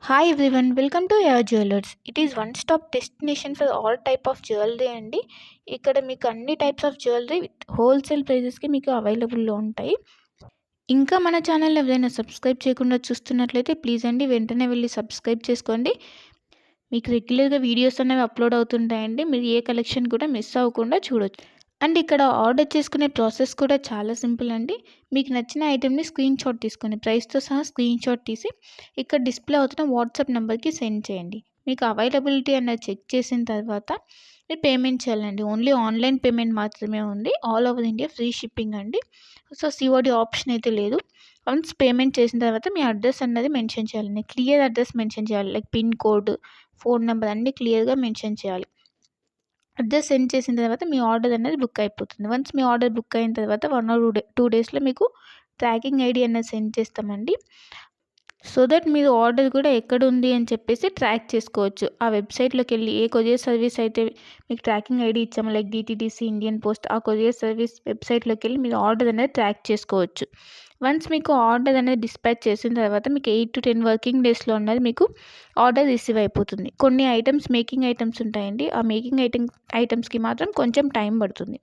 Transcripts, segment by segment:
Hi everyone, welcome to your jewellers. It is one stop destination for all type of jewellery అండి. ఇక్కడ మీకు అన్ని types of jewellery with wholesale ప్రైజెస్కి మీకు అవైలబుల్లో ఉంటాయి. ఇంకా మన ఛానల్ ఎవరైనా సబ్స్క్రైబ్ చేయకుండా చూస్తున్నట్లయితే ప్లీజ్ అండి వెంటనే వెళ్ళి సబ్స్క్రైబ్ చేసుకోండి. మీకు రెగ్యులర్గా వీడియోస్ అనేవి అప్లోడ్ అవుతుంటాయండి. మీరు ఏ కలెక్షన్ కూడా మిస్ అవ్వకుండా చూడొచ్చు. అండ్ ఇక్కడ ఆర్డర్ చేసుకునే ప్రాసెస్ కూడా చాలా సింపుల్ అండి. మీకు నచ్చిన ఐటెంని స్క్రీన్ షాట్ తీసుకొని ప్రైస్తో సహా స్క్రీన్ షాట్ తీసి ఇక్కడ డిస్ప్లే అవుతున్న వాట్సాప్ నెంబర్కి సెండ్ చేయండి. మీకు అవైలబిలిటీ అన్నది చెక్ చేసిన తర్వాత మీరు పేమెంట్ చేయాలండి. ఓన్లీ ఆన్లైన్ పేమెంట్ మాత్రమే ఉంది. All over India free shipping అండి. సో సిఓడి ఆప్షన్ అయితే లేదు. వన్స్ పేమెంట్ చేసిన తర్వాత మీ అడ్రస్ అన్నది మెన్షన్ చేయాలండి. క్లియర్ అడ్రస్ మెన్షన్ చేయాలి. Like pin code, phone number అన్నీ క్లియర్గా మెన్షన్ చేయాలి. అడ్రస్ సెండ్ చేసిన తర్వాత మీ ఆర్డర్ అనేది బుక్ అయిపోతుంది. వన్స్ మీ ఆర్డర్ బుక్ అయిన తర్వాత 1 or 2 డేస్లో మీకు ట్రాకింగ్ ఐడి అనేది సెండ్ చేస్తామండి. సో దట్ మీరు ఆర్డర్ కూడా ఎక్కడ ఉంది అని చెప్పేసి ట్రాక్ చేసుకోవచ్చు. ఆ వెబ్సైట్లోకి వెళ్ళి ఏ కొరియర్ సర్వీస్ అయితే మీకు ట్రాకింగ్ ఐడి ఇచ్చామో లైక్ డిటీడీసీ, ఇండియన్ పోస్ట్, ఆ కొరియర్ సర్వీస్ వెబ్సైట్లోకి వెళ్ళి మీరు ఆర్డర్ అనేది ట్రాక్ చేసుకోవచ్చు. వన్స్ మీకు ఆర్డర్ అనేది డిస్పాచ్ చేసిన తర్వాత మీకు 8 to 10 వర్కింగ్ డేస్లో అనేది మీకు ఆర్డర్ రిసీవ్ అయిపోతుంది. కొన్ని ఐటమ్స్ మేకింగ్ ఐటమ్స్ ఉంటాయండి. ఆ మేకింగ్ ఐటమ్స్కి మాత్రం కొంచెం టైం పడుతుంది.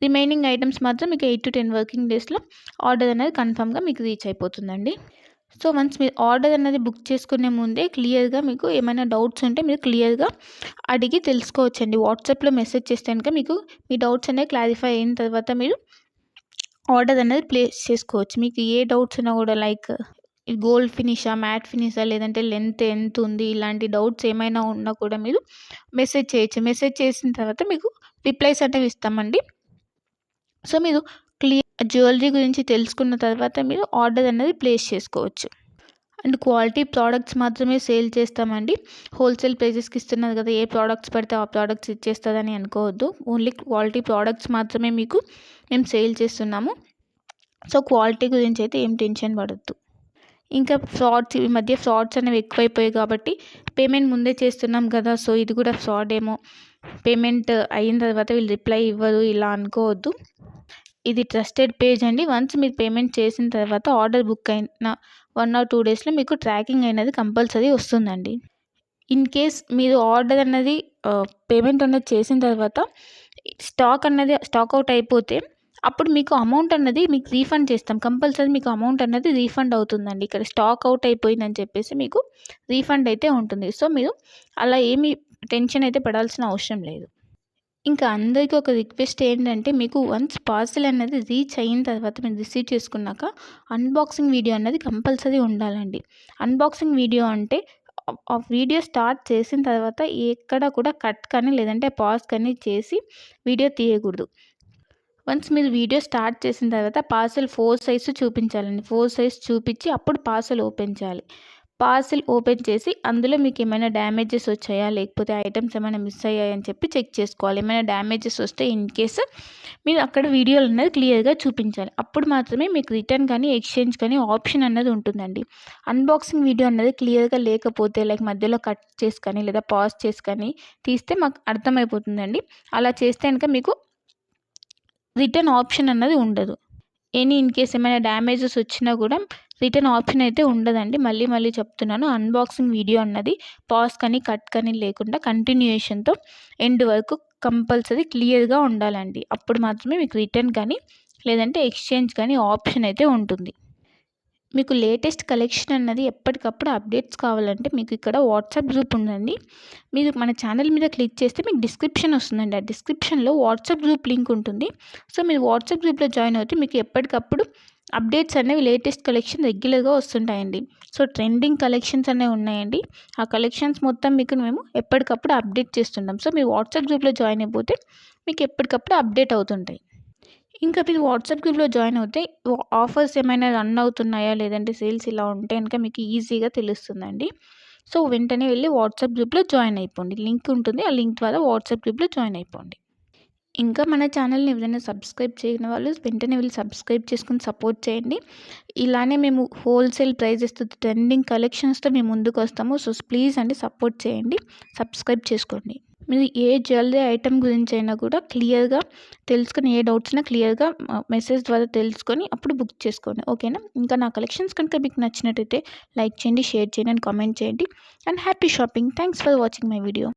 రిమైనింగ్ ఐటమ్స్ మాత్రం మీకు 8 to 10 వర్కింగ్ డేస్లో ఆర్డర్ అనేది కన్ఫామ్గా మీకు రీచ్ అయిపోతుందండి. సో వన్స్ మీరు ఆర్డర్ అనేది బుక్ చేసుకునే ముందే క్లియర్గా మీకు ఏమైనా డౌట్స్ ఉంటే మీరు క్లియర్గా అడిగి తెలుసుకోవచ్చండి. వాట్సాప్లో మెసేజ్ చేస్తే కనుక మీకు మీ డౌట్స్ అనేవి క్లారిఫై అయిన తర్వాత మీరు ఆర్డర్ అనేది ప్లేస్ చేసుకోవచ్చు. మీకు ఏ డౌట్స్ ఉన్నా కూడా లైక్ గోల్డ్ ఫినిషా, మ్యాట్ ఫినిషా, లేదంటే లెంత్ ఎంత ఉంది, ఇలాంటి డౌట్స్ ఏమైనా ఉన్నా కూడా మీరు మెసేజ్ చేయొచ్చు. మెసేజ్ చేసిన తర్వాత మీకు రిప్లైస్ అనేవి ఇస్తామండి. సో మీరు జ్యువెలరీ గురించి తెలుసుకున్న తర్వాత మీరు ఆర్డర్ అనేది ప్లేస్ చేసుకోవచ్చు. అండ్ క్వాలిటీ ప్రోడక్ట్స్ మాత్రమే సేల్ చేస్తామండి. హోల్సేల్ ప్రైజెస్కి ఇస్తున్నారు కదా, ఏ ప్రోడక్ట్స్ పడితే ఆ ప్రోడక్ట్స్ ఇచ్చేస్తుందని అనుకోవద్దు. ఓన్లీ క్వాలిటీ ప్రోడక్ట్స్ మాత్రమే మీకు మేము సేల్ చేస్తున్నాము. సో క్వాలిటీ గురించి అయితే ఏం టెన్షన్ పడద్దు. ఇంకా ఈ మధ్య ఫ్రాడ్స్ అనేవి ఎక్కువైపోయాయి కాబట్టి పేమెంట్ ముందే చేస్తున్నాం కదా, సో ఇది కూడా ఫ్రాడ్ ఏమో, పేమెంట్ అయిన తర్వాత వీళ్ళు రిప్లై ఇవ్వరు ఇలా అనుకోవద్దు. ఇది ట్రస్టెడ్ పేజ్ అండి. వన్స్ మీరు పేమెంట్ చేసిన తర్వాత ఆర్డర్ బుక్ అయిన 1 or 2 డేస్లో మీకు ట్రాకింగ్ అనేది కంపల్సరీ వస్తుందండి. ఇన్ కేస్ మీరు ఆర్డర్ అన్నది పేమెంట్ అనేది చేసిన తర్వాత స్టాక్ అవుట్ అయిపోతే అప్పుడు మీకు అమౌంట్ అన్నది మీకు రీఫండ్ చేస్తాం. కంపల్సరీ మీకు అమౌంట్ అన్నది రీఫండ్ అవుతుందండి. ఇక్కడ స్టాక్ అవుట్ అయిపోయిందని చెప్పేసి మీకు రీఫండ్ అయితే ఉంటుంది. సో మీరు అలా ఏమీ టెన్షన్ అయితే పడాల్సిన అవసరం లేదు. ఇంకా అందరికీ ఒక రిక్వెస్ట్ ఏంటంటే, మీకు వన్స్ పార్సెల్ అనేది రీచ్ అయిన తర్వాత మీరు రిసీవ్ చేసుకున్నాక అన్బాక్సింగ్ వీడియో అన్నది కంపల్సరీ ఉండాలండి. అన్బాక్సింగ్ వీడియో అంటే ఆ వీడియో స్టార్ట్ చేసిన తర్వాత ఎక్కడ కూడా కట్ కానీ లేదంటే పాజ్ కానీ చేసి వీడియో తీయకూడదు. వన్స్ మీరు వీడియో స్టార్ట్ చేసిన తర్వాత పార్సెల్ 4 సైజు చూపించాలండి. 4 సైజ్ చూపించి అప్పుడు పార్సెల్ ఓపెన్ చేయాలి. పార్సెల్ ఓపెన్ చేసి అందులో మీకు ఏమైనా డ్యామేజెస్ వచ్చాయా, లేకపోతే ఐటమ్స్ ఏమైనా మిస్ అయ్యాయా అని చెప్పి చెక్ చేసుకోవాలి. ఏమైనా డ్యామేజెస్ వస్తే ఇన్ కేసు మీరు అక్కడ వీడియోలు అనేది క్లియర్గా చూపించాలి. అప్పుడు మాత్రమే మీకు రిటర్న్ కానీ ఎక్స్చేంజ్ కానీ ఆప్షన్ అన్నది ఉంటుందండి. అన్బాక్సింగ్ వీడియో అన్నది క్లియర్గా లేకపోతే లైక్ మధ్యలో కట్ చేసి కానీ లేదా పాజ్ చేసి కానీ తీస్తే మాకు అర్థమైపోతుందండి. అలా చేస్తే కనుక మీకు రిటర్న్ ఆప్షన్ అన్నది ఉండదు. ఇన్ కేస్ ఏమైనా డ్యామేజెస్ వచ్చినా కూడా రిటర్న్ ఆప్షన్ అయితే ఉండదండి. మళ్ళీ చెప్తున్నాను, అన్బాక్సింగ్ వీడియో అన్నది పాజ్ కానీ కట్ కానీ లేకుండా కంటిన్యూయేషన్తో ఎండ్ వరకు కంపల్సరీ క్లియర్గా ఉండాలండి. అప్పుడు మాత్రమే మీకు రిటర్న్ కానీ లేదంటే ఎక్స్చేంజ్ కానీ ఆప్షన్ అయితే ఉంటుంది. మీకు లేటెస్ట్ కలెక్షన్ అన్నది ఎప్పటికప్పుడు అప్డేట్స్ కావాలంటే మీకు ఇక్కడ వాట్సాప్ గ్రూప్ ఉందండి. మీరు మన ఛానల్ మీద క్లిక్ చేస్తే మీకు డిస్క్రిప్షన్ వస్తుందండి. ఆ డిస్క్రిప్షన్లో వాట్సాప్ గ్రూప్ లింక్ ఉంటుంది. సో మీరు వాట్సాప్ గ్రూప్లో జాయిన్ అవుతే మీకు ఎప్పటికప్పుడు అప్డేట్స్ అనేవి లేటెస్ట్ కలెక్షన్ రెగ్యులర్గా వస్తుంటాయండి. సో ట్రెండింగ్ కలెక్షన్స్ అనేవి ఉన్నాయండి. ఆ కలెక్షన్స్ మొత్తం మీకు మేము ఎప్పటికప్పుడు అప్డేట్ చేస్తుంటాం. సో మీరు వాట్సాప్ గ్రూప్లో జాయిన్ అయిపోతే మీకు ఎప్పటికప్పుడు అప్డేట్ అవుతుంటాయి. ఇంకా మీరు వాట్సాప్ గ్రూప్లో జాయిన్ అవుతే ఆఫర్స్ ఏమైనా రన్ అవుతున్నాయా, లేదంటే సేల్స్ ఇలా ఉంటే కనుక మీకు ఈజీగా తెలుస్తుందండి. సో వెంటనే వెళ్ళి వాట్సాప్ గ్రూప్లో జాయిన్ అయిపోండి. లింక్ ఉంటుంది, ఆ లింక్ ద్వారా వాట్సాప్ గ్రూప్లో జాయిన్ అయిపోండి. ఇంకా మన ఛానల్ని ఎవరైనా సబ్స్క్రైబ్ చేయని వాళ్ళు వెంటనే వెళ్ళి సబ్స్క్రైబ్ చేసుకుని సపోర్ట్ చేయండి. ఇలానే మేము హోల్సేల్ ప్రైజెస్తో ట్రెండింగ్ కలెక్షన్స్తో మేము ముందుకు వస్తాము. సో ప్లీజ్ అండి సపోర్ట్ చేయండి, సబ్స్క్రైబ్ చేసుకోండి. మీరు ఏ జ్యువెలరీ ఐటెం గురించైనా కూడా క్లియర్‌గా తెలుసుకొని, ఏ డౌట్స్ ఉన్నా క్లియర్‌గా మెసేజ్ ద్వారా తెలుసుకొని అప్పుడు బుక్ చేసుకోండి. ఓకేనా? ఇంకా నా కలెక్షన్స్ కనుక మీకు నచ్చినట్టయితే లైక్ చేయండి, షేర్ చేయండి అండ్ కామెంట్ చేయండి. And happy shopping. Thanks for watching my video.